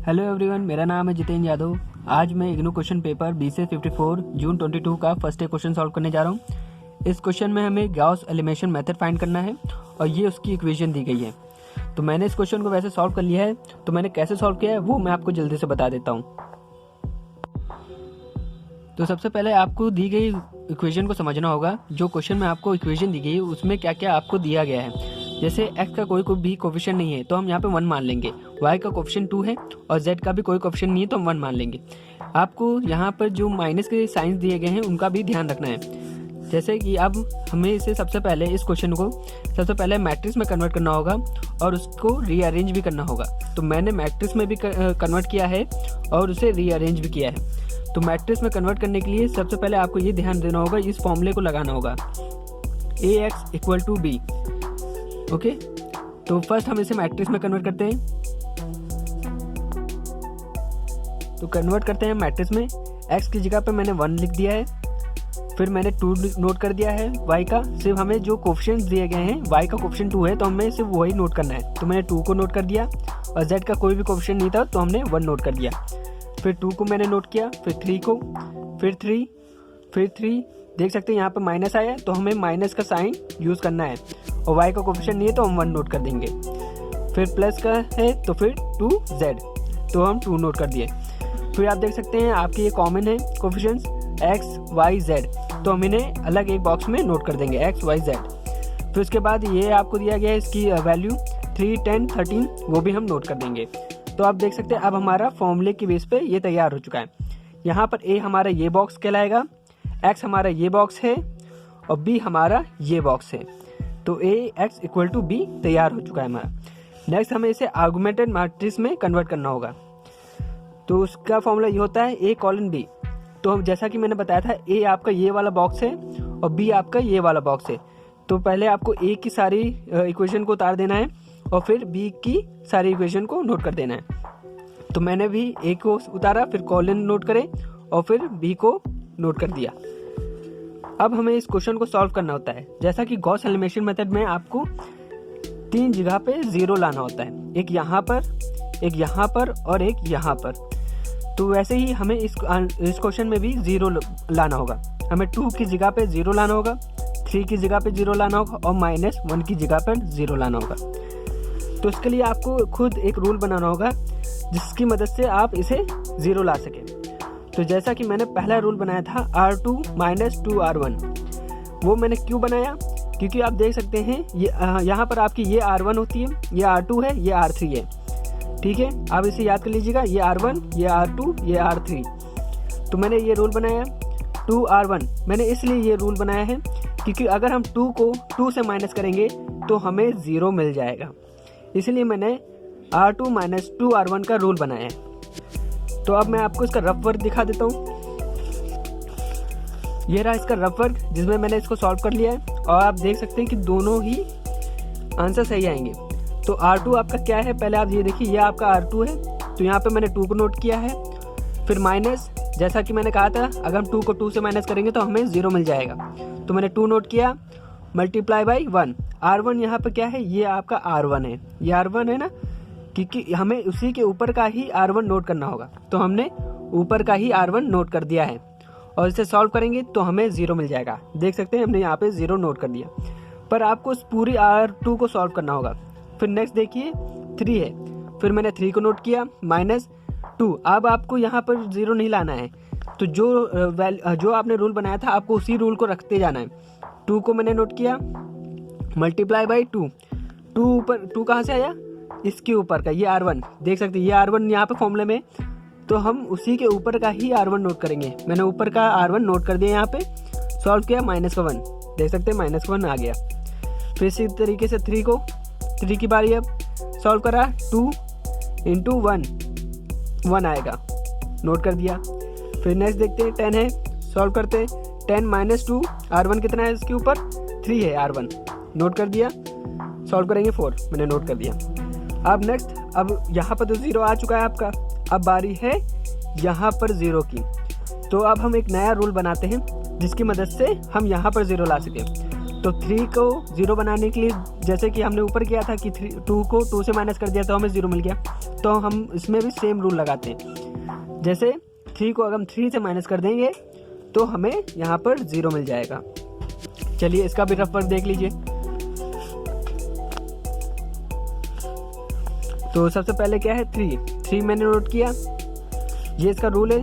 Hello everyone, मेरा नाम है जितेंद्र यादव। आज मैं इग्नू क्वेश्चन पेपर BCS 54 जून 22 का फर्स्ट डे क्वेश्चन सॉल्व करने जा रहा हूँ। इस क्वेश्चन में हमें गॉस एलिमिनेशन मेथड फाइंड करना है और ये उसकी इक्वेशन दी गई है। तो मैंने इस क्वेश्चन को वैसे सॉल्व कर लिया है, तो मैंने कैसे सॉल्व किया है वो मैं आपको जल्दी से बता देता हूँ। तो सबसे पहले आपको दी गई इक्वेशन को समझना होगा। जो क्वेश्चन में आपको इक्वेशन दी गई है उसमें क्या क्या आपको दिया गया है। जैसे x का कोई भी कोफिशिएंट नहीं है तो हम यहाँ पे 1 मान लेंगे, y का कोफिशिएंट 2 है और z का भी कोई कोफिशिएंट नहीं है तो हम 1 मान लेंगे। आपको यहाँ पर जो माइनस के साइंस दिए गए हैं उनका भी ध्यान रखना है। जैसे कि अब हमें इसे सबसे पहले इस क्वेश्चन को सबसे पहले मैट्रिक्स में कन्वर्ट करना होगा और उसको रीअरेंज भी करना होगा। तो मैंने मैट्रिक्स में भी कन्वर्ट किया है और उसे रीअरेंज भी किया है। तो मैट्रिक्स में कन्वर्ट करने के लिए सबसे पहले आपको ये ध्यान देना होगा, इस फॉर्मूले को लगाना होगा AX = B। ओके, तो फर्स्ट हम इसे मैट्रिक्स में कन्वर्ट करते हैं। तो कन्वर्ट करते हैं मैट्रिक्स में। x की जगह पे मैंने 1 लिख दिया है, फिर मैंने 2 नोट कर दिया है। y का सिर्फ हमें जो कोफिशिएंट्स दिए गए हैं, y का कोफिशिएंट 2 है तो हमें सिर्फ वही नोट करना है। तो मैंने 2 को नोट कर दिया और z का कोई भी कोफिशिएंट नहीं था तो हमने 1 नोट कर दिया। फिर 2 को मैंने नोट किया, फिर 3 को, फिर 3 देख सकते हैं यहाँ पे माइनस आया तो हमें माइनस का साइन यूज़ करना है और y का कोफिशिएंट नहीं है तो हम 1 नोट कर देंगे। फिर प्लस का है तो फिर 2z, तो हम 2 नोट कर दिए। फिर आप देख सकते हैं आपके ये कॉमन है कोफिशिएंट्स x, y, z, तो हम इन्हें अलग एक बॉक्स में नोट कर देंगे x, y, z। फिर उसके बाद ये आपको दिया गया है इसकी वैल्यू 3, 10, 13, वो भी हम नोट कर देंगे। तो आप देख सकते हैं अब हमारा फॉर्मूले की बेस पे ये तैयार हो चुका है। यहाँ पर a हमारा ये बॉक्स कहलाएगा, x हमारा ये बॉक्स है और b हमारा ये बॉक्स है। तो AX = B तैयार हो चुका है हमारा। नेक्स्ट हमें इसे आर्गुमेंटेड मैट्रिक्स में कन्वर्ट करना होगा। तो उसका फॉर्मूला ये होता है A:B। तो जैसा कि मैंने बताया था A आपका ये वाला बॉक्स है और B आपका ये वाला बॉक्स है। तो पहले आपको A की सारी इक्वेशन को उतार देना है और फिर B की सारी इक्वेशन को नोट कर देना है। तो मैंने भी A को उतारा, फिर कॉलन नोट करे और फिर B को नोट कर दिया। अब हमें इस क्वेश्चन को सॉल्व करना होता है। जैसा कि गॉस एलिमिनेशन मेथड में आपको 3 जगह पे 0 लाना होता है, एक यहाँ पर, एक यहाँ पर और एक यहाँ पर। तो वैसे ही हमें इस क्वेश्चन में भी 0 लाना होगा। हमें 2 की जगह पे 0 लाना होगा, 3 की जगह पे 0 लाना होगा और -1 की जगह पर 0 लाना होगा। तो इसके लिए आपको खुद एक रूल बनाना होगा जिसकी मदद से आप इसे 0 ला सकें। तो जैसा कि मैंने पहला रूल बनाया था R2 - 2R1, वो मैंने क्यों बनाया, क्योंकि आप देख सकते हैं ये यहाँ पर आपकी ये R1 होती है, ये R2 है, ये R3 है। ठीक है, आप इसे याद कर लीजिएगा, ये R1, ये R2, ये R3। तो मैंने ये रूल बनाया 2R1। मैंने इसलिए ये रूल बनाया है क्योंकि अगर हम 2 को 2 से माइनस करेंगे तो हमें 0 मिल जाएगा, इसलिए मैंने R2 - 2R1 का रूल बनाया है। तो अब मैं आपको इसका रफ वर्क दिखा देता हूँ। ये रहा इसका रफ वर्क जिसमें मैंने इसको सॉल्व कर लिया है और आप देख सकते हैं कि दोनों ही आंसर सही आएंगे। तो R2 आपका क्या है, पहले आप ये देखिए, ये आपका R2 है तो यहाँ पे मैंने 2 को नोट किया है। फिर माइनस, जैसा कि मैंने कहा था अगर हम 2 को 2 से माइनस करेंगे तो हमें 0 मिल जाएगा, तो मैंने 2 नोट किया, मल्टीप्लाई बाई 1। R1 यहाँ पर क्या है, ये आपका R1 है, ये R1 है ना, क्योंकि हमें उसी के ऊपर का ही R1 नोट करना होगा। तो हमने ऊपर का ही R1 नोट कर दिया है और इसे सॉल्व करेंगे तो हमें 0 मिल जाएगा। देख सकते हैं हमने यहाँ पे 0 नोट कर दिया, पर आपको उस पूरी R2 को सॉल्व करना होगा। फिर नेक्स्ट देखिए 3 है, फिर मैंने 3 को नोट किया, -2। अब आपको यहाँ पर 0 नहीं लाना है, तो जो आपने रूल बनाया था आपको उसी रूल को रखते जाना है। 2 को मैंने नोट किया, मल्टीप्लाई बाई 2। 2 कहाँ से आया, इसके ऊपर का, ये R1 देख सकते हैं, ये R1 यहाँ पे फॉर्मूले में, तो हम उसी के ऊपर का ही R1 नोट करेंगे। मैंने ऊपर का R1 नोट कर दिया, यहाँ पे सॉल्व किया, -1 देख सकते हैं, -1 आ गया। फिर इसी तरीके से 3 की बारी, अब सॉल्व करा, 2 × 1 आएगा, नोट कर दिया। फिर नेक्स्ट देखते हैं 10 है, सॉल्व करते हैं, 10 - 2, R1 कितना है इसके ऊपर, 3 है R1, नोट कर दिया। सॉल्व करेंगे 4, मैंने नोट कर दिया। अब नेक्स्ट, अब यहाँ पर तो 0 आ चुका है आपका, अब बारी है यहाँ पर 0 की। तो अब हम एक नया रूल बनाते हैं जिसकी मदद से हम यहाँ पर 0 ला सकें। तो 3 को 0 बनाने के लिए जैसे कि हमने ऊपर किया था कि 2 को 2 से माइनस कर दिया तो हमें 0 मिल गया, तो हम इसमें भी सेम रूल लगाते हैं। जैसे 3 को अगर हम 3 से माइनस कर देंगे तो हमें यहाँ पर 0 मिल जाएगा। चलिए इसका भी रफ वर्क देख लीजिए। तो सबसे पहले क्या है 3 मैंने नोट किया, ये इसका रूल है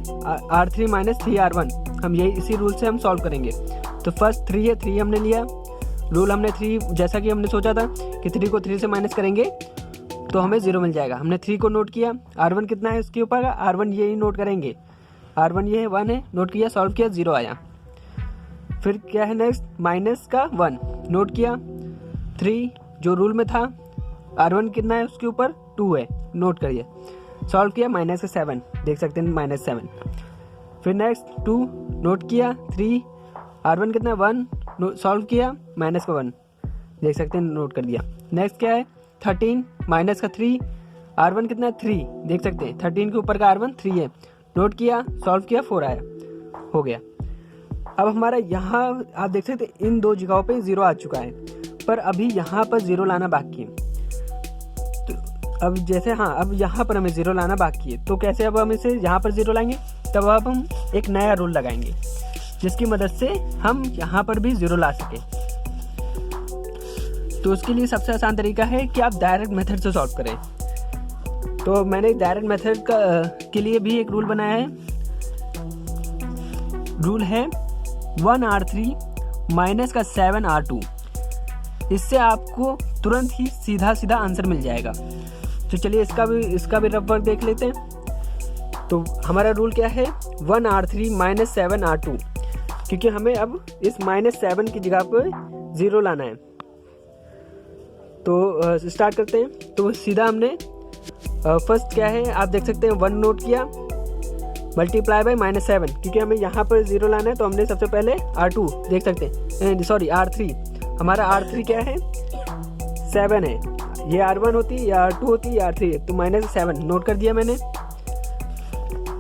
R3 माइनस 3R1, हम यही इसी रूल से हम सॉल्व करेंगे। तो फर्स्ट 3 है, 3 हमने लिया, रूल हमने 3 जैसा कि हमने सोचा था कि 3 को 3 से माइनस करेंगे तो हमें 0 मिल जाएगा। हमने 3 को नोट किया, R1 कितना है उसके ऊपर, R1 यही नोट करेंगे, R1 ये है 1 है, नोट किया, सॉल्व किया, 0 आया। फिर क्या है नेक्स्ट माइनस का 1 नोट किया, 3 जो रूल में था, R1 कितना है उसके ऊपर 2 है, नोट करिए, सॉल्व किया, माइनस का 7 देख सकते हैं -7। फिर नेक्स्ट 2 नोट किया, 3 R1 कितना है 1 सॉल्व किया, माइनस का 1 देख सकते हैं, नोट कर दिया। नेक्स्ट क्या है 13 माइनस का 3, R1 कितना है 3 देख सकते हैं, 13 के ऊपर का R1 3 है, नोट किया, सॉल्व किया, 4 आया, हो गया। अब हमारा यहाँ आप देख सकते हैं इन दो जगहों पे 0 आ चुका है, पर अभी यहाँ पर 0 लाना बाकी है। तो अब जैसे अब यहाँ पर हमें 0 लाना बाकी है, तो कैसे अब हम इसे यहाँ पर 0 लाएंगे, तब अब हम एक नया रूल लगाएंगे जिसकी मदद से हम यहाँ पर भी 0 ला सकें। तो उसके लिए सबसे आसान तरीका है कि आप डायरेक्ट मेथड से सॉल्व करें। तो मैंने डायरेक्ट मेथड के लिए भी एक रूल बनाया है, रूल है 1R3 माइनस का 7R2, इससे आपको तुरंत ही सीधा आंसर मिल जाएगा। तो चलिए इसका भी रफ वर्क देख लेते हैं। तो हमारा रूल क्या है 1R3 माइनस 7R2, क्योंकि हमें अब इस -7 की जगह पर 0 लाना है। तो स्टार्ट करते हैं। तो सीधा हमने फर्स्ट क्या है आप देख सकते हैं 1 नोट किया, मल्टीप्लाई बाय -7, क्योंकि हमें यहाँ पर 0 लाना है, तो हमने सबसे पहले R2 देख सकते हैं, सॉरी R3, हमारा R3 क्या है 7 है, ये R1 होती या R2 होती या R3, तो -7 नोट कर दिया मैंने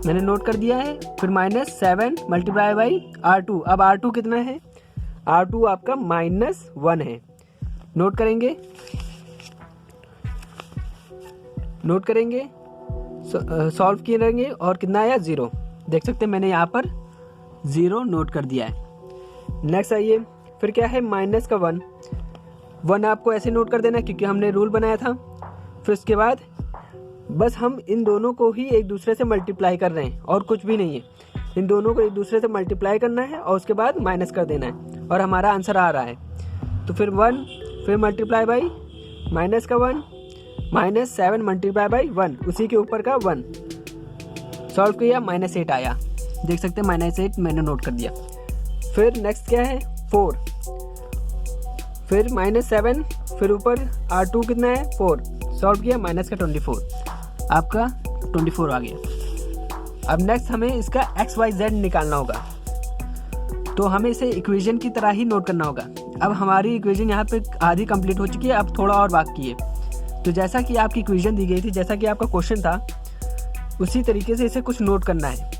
नोट कर दिया है। फिर -7 मल्टीप्लाई बाई R2, अब R2 कितना है, R2 आपका -1 है, नोट करेंगे, सॉल्व किए रहेंगे, और कितना आया 0 देख सकते हैं, मैंने यहाँ पर 0 नोट कर दिया है। नेक्स्ट आइए, फिर क्या है माइनस का 1 आपको ऐसे नोट कर देना क्योंकि हमने रूल बनाया था। फिर उसके बाद बस हम इन दोनों को ही एक दूसरे से मल्टीप्लाई कर रहे हैं और कुछ भी नहीं है, इन दोनों को एक दूसरे से मल्टीप्लाई करना है और उसके बाद माइनस कर देना है और हमारा आंसर आ रहा है। तो फिर 1 फिर मल्टीप्लाई बाई माइनस का 1 -7 मल्टीप्लाई बाई 1 उसी के ऊपर का 1 सॉल्व किया, -8 आया, देख सकते हैं -8 मैंने नोट कर दिया। फिर नेक्स्ट क्या है 4, फिर -7 फिर ऊपर R2 कितना है 4 सॉल्व किया, माइनस का 24 आपका 24 आ गया। अब नेक्स्ट हमें इसका XYZ निकालना होगा, तो हमें इसे इक्वेशन की तरह ही नोट करना होगा। अब हमारी इक्वेशन यहाँ पे आधी कंप्लीट हो चुकी है, अब थोड़ा और बाकी है। तो जैसा कि आपकी इक्वेशन दी गई थी, जैसा कि आपका क्वेश्चन था, उसी तरीके से इसे कुछ नोट करना है।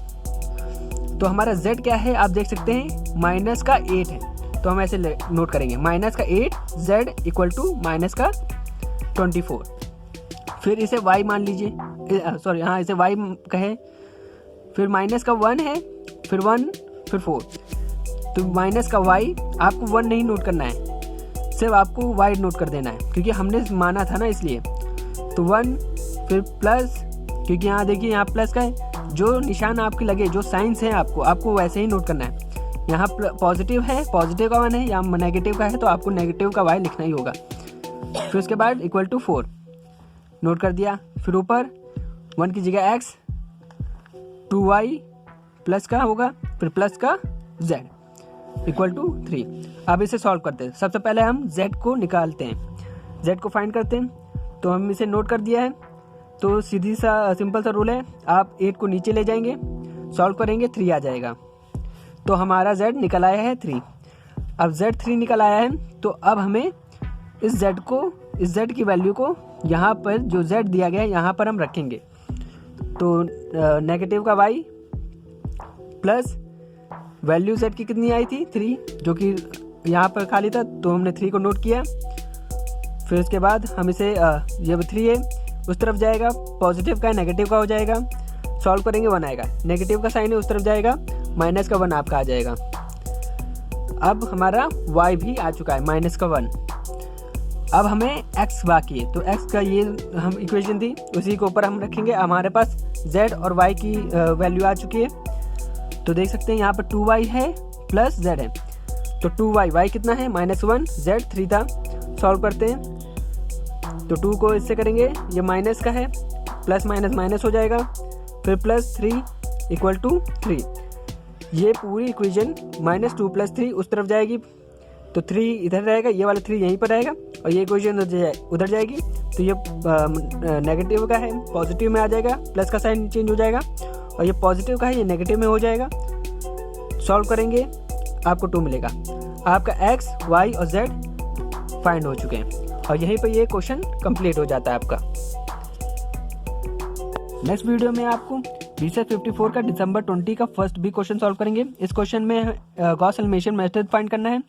तो हमारा Z क्या है आप देख सकते हैं माइनस का 8 है, तो हम ऐसे नोट करेंगे माइनस का 8 Z इक्वल टू माइनस का 24। फिर इसे Y मान लीजिए, सॉरी इसे Y कहें। फिर माइनस का 1 है, फिर 1 फिर 4, तो माइनस का Y आपको 1 नहीं नोट करना है, सिर्फ आपको Y नोट कर देना है क्योंकि हमने माना था ना, इसलिए। तो 1 फिर प्लस, क्योंकि यहाँ देखिए यहाँ प्लस का है, जो निशान आपके लगे जो साइंस है आपको वैसे ही नोट करना है। यहाँ पॉजिटिव है, पॉजिटिव का 1 है, या नेगेटिव का है तो आपको नेगेटिव का Y लिखना ही होगा। फिर उसके बाद इक्वल टू 4 नोट कर दिया, फिर ऊपर 1 की जगह X 2Y प्लस का होगा, फिर प्लस का Z इक्वल टू 3। अब इसे सॉल्व करते हैं। सबसे पहले हम Z को निकालते हैं, Z को फाइंड करते हैं। तो हम इसे नोट कर दिया है, तो सीधी सा सिंपल सा रूल है, आप 8 को नीचे ले जाएंगे, सॉल्व करेंगे 3 आ जाएगा। तो हमारा Z निकल आया है 3। अब Z 3 निकल आया है, तो अब हमें इस Z की वैल्यू को यहाँ पर जो Z दिया गया है यहाँ पर हम रखेंगे। तो नेगेटिव का Y प्लस वैल्यू Z की कितनी आई थी 3, जो कि यहाँ पर खाली था तो हमने 3 को नोट किया। फिर उसके बाद हम इसे ये 3 है उस तरफ जाएगा, पॉजिटिव का नेगेटिव का हो जाएगा, सॉल्व करेंगे 1 आएगा, नेगेटिव का साइन है उस तरफ जाएगा, माइनस का 1 आपका आ जाएगा। अब हमारा y भी आ चुका है माइनस का 1। अब हमें x बाकी है, तो x का ये हम इक्वेशन थी उसी के ऊपर हम रखेंगे। हमारे पास z और y की वैल्यू आ चुकी है, तो देख सकते हैं यहाँ पर 2y है प्लस z है, तो 2y, y कितना है -1, z 3 था। सॉल्व करते हैं तो 2 को इससे करेंगे, ये माइनस का है, प्लस माइनस माइनस हो जाएगा, फिर +3 = 3। ये पूरी इक्वेशन -2 + 3 उस तरफ जाएगी, तो 3 इधर रहेगा, ये वाला 3 यहीं पर रहेगा और ये इक्वेशन उधर जाएगी, तो ये नेगेटिव का है पॉजिटिव में आ जाएगा, प्लस का साइन चेंज हो जाएगा, और ये पॉजिटिव का है ये नेगेटिव में हो जाएगा। सॉल्व करेंगे आपको 2 मिलेगा। आपका x, y और z फाइंड हो चुके हैं और यहीं पर ये क्वेश्चन कंप्लीट हो जाता है आपका। नेक्स्ट वीडियो में आपको BCS 54 का दिसंबर 20 का फर्स्ट बी क्वेश्चन सॉल्व करेंगे। इस क्वेश्चन में गॉस एलिमिनेशन मेथड फाइंड करना है,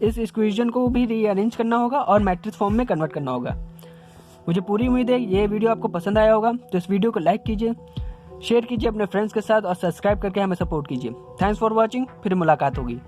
इस इक्वेशन को भी रीअरेंज करना होगा और मैट्रिक्स फॉर्म में कन्वर्ट करना होगा। मुझे पूरी उम्मीद है ये वीडियो आपको पसंद आया होगा, तो इस वीडियो को लाइक कीजिए, शेयर कीजिए अपने फ्रेंड्स के साथ और सब्सक्राइब करके हमें सपोर्ट कीजिए। थैंक्स फॉर वॉचिंग, फिर मुलाकात होगी।